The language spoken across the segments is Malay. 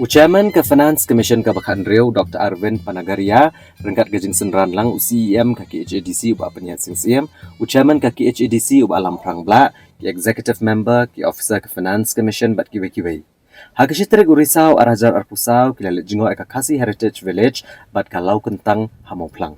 Chairman ke Finance Commission ke Bakan Riau Dr. Arvind Panagaria rengkat gajing senran lang UCEM ke KHADC ubah penyat sing CM Chairman ke KHADC ubah alam perang blak ki executive member ki officer ke Finance Commission bat kiwe-kiwe. Hakishitrik urisau arajar arpusau ki lalit jingo eka Khasi Heritage Village bat kalau kentang hamau plang.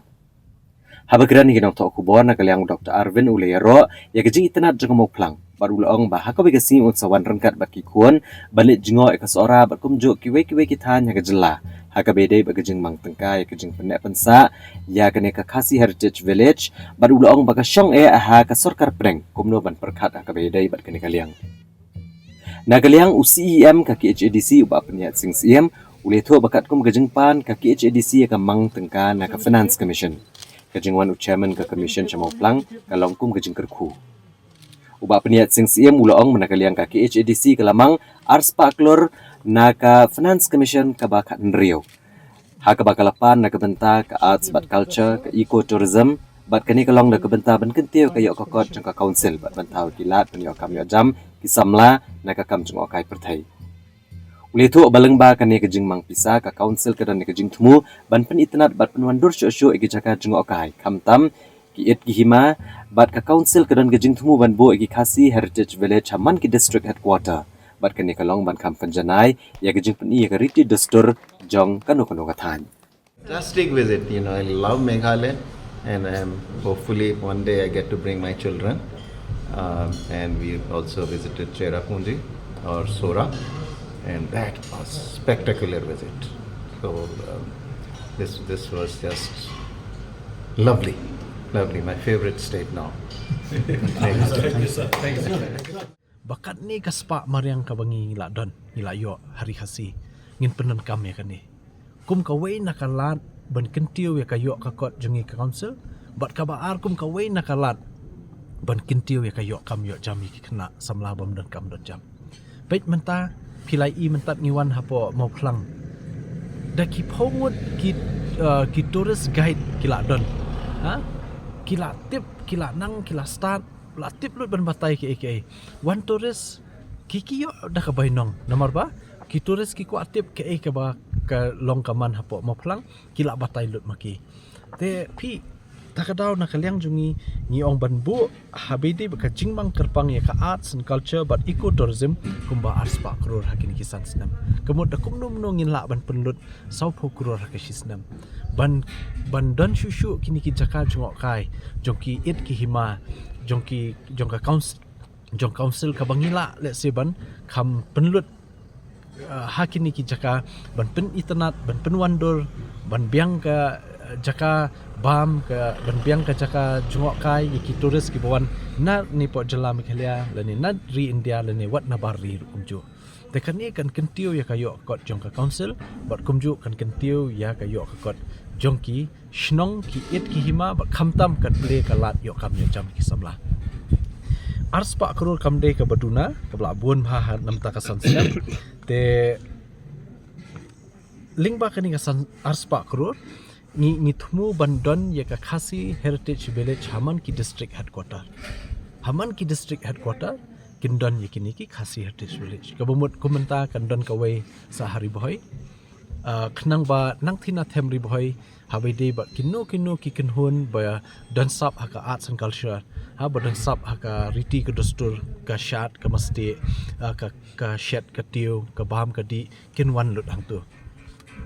Habagran hinong to kubon na kaliang Dr. Arvind Uleyero ya gajing itenat jeng mau plang. Baru ulang bah hakawi kasi unsawan rengkat bat kikuan balik jingo eka seora bat kumjuk kiwe-kiwe kitan ya gejela. Hakabede bagajing mang tengkai ya gajing penek pensa ya kene ke Khasi Heritage Village baru ulang baga syong aha ke sorkar preng kumno ban perkat hakabede bat kene kaliang. Na kaliang UCEM ka KHADC ubah penyat sing CM uleto bakat kum gajing pan ka KHADC ya ke mang tengka na ke Finance Commission. Kajingwan Chairman ke Commission Chamau Plang kalong kum kajing kerku. Ubah peniat sing CM uloong menakaliang ka KHADC kelamang ars paklor na ka Finance Commission ka Bakat Riau. Ha ka bakalapan na kabenta ka arts bat culture ka eco-tourism bat kani kalong na kabenta ban kentiu ka yok kokot jang ka council bat bantau kilat pan yok kam yok jam kisamla na ka kam jang okai pertai. Ulito baleng ba kani kajing mang pisa ka council ka dan kajing temu ban pen itnat bat penwandur syo egi jaka jeng okai kamtam ki it ki hima bat ka council ka dan kajing temu ban bo egi Khasi Heritage Village haman ki district headquarter bat kani kalong ban kam penjanai ya kajing pen iya ka riti dustur jong kanu kathan. Fantastic visit, I love Meghalaya and hopefully one day I get to bring my children and we also visited Cherrapunji or Sora. And that was spectacular visit. So this was just lovely, my favorite state now. Thank you, sir. Bakat ni kaspa mariang kabangi ngila don ngila yo hari khasi ngin penan kam ya kani. Kum kawai nakalat ban kentiu ya kayo kakot jengi council bat kabaar kum kawai nakalat ban kentiu ya kayo kam yo jami ki kena samla bam dan kam don jam. Baik menta pilai mentat ngiwan hapo mau plang da ki pongut ki tourist guide kila don kila tip kila nang kila start la tip lut ban batai ki one tourist ki yo da ka bainong nomor ba ki tourist ki ko tip ke ba ka long kaman hapo mau plang kila batai lut maki te pi takadaw na kaliang jungi ni ong banbu habidi baka jingmang kerpang ya ka arts and culture but eco-tourism kumba arts pa kror hakini kisan snam kemud da kumnum nongin la ban penlut sau pho kror hakisisnam ban don shushu kini ki jaka jongok kai jongki it ki hima jongka council ka bangila let's say ban kam penlut hakini ki jaka ban pen internet ban pen wandur ban biang ka jaka bam ke benbiang ke jaka jungok kai iki turis ki bawan na ni po jela Meghalaya lani na ri India lani wat na bari kumju tekan ni kan kentiu ya kayo kot jongka council bat kumju kan kentiu ya kayo kot jongki shnong ki it ki hima bat khamtam kan ple kalat yo kam yo jam ki samla ars pa krul kamde ke baduna ke blabun bha nam ta kasan siam te lingba kani kasan ars pa krul ni thumu bandon ya ka Khasi Heritage Village haman ki district headquarter kindon ya kini ki Khasi Heritage Village kabumut kumenta kandon kawai sahari boy khnang ba nang thina themri boy habide ba kinno ki kinhun ba don sap haka arts and culture ha ba don sap haka riti ka dustur ka shat ka masti ka shet ka tiu ka bam ka di kinwan lut hang tu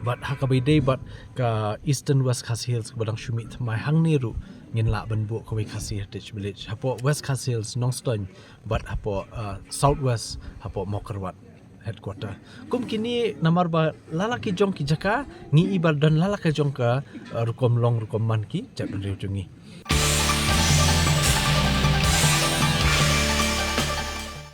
but hakabide but ka Eastern West Khasi Hills badang shumit mai hang niru ngin la banbu ko Khasi Heritage Village hapo West Khasi Hills Nongstoin but hapo Southwest hapo Mokerwat headquarter kum kini namar ba lalaki jong ki jaka ni ibar dan lalaki jong ka rukom long rukom man ki jap riu jungi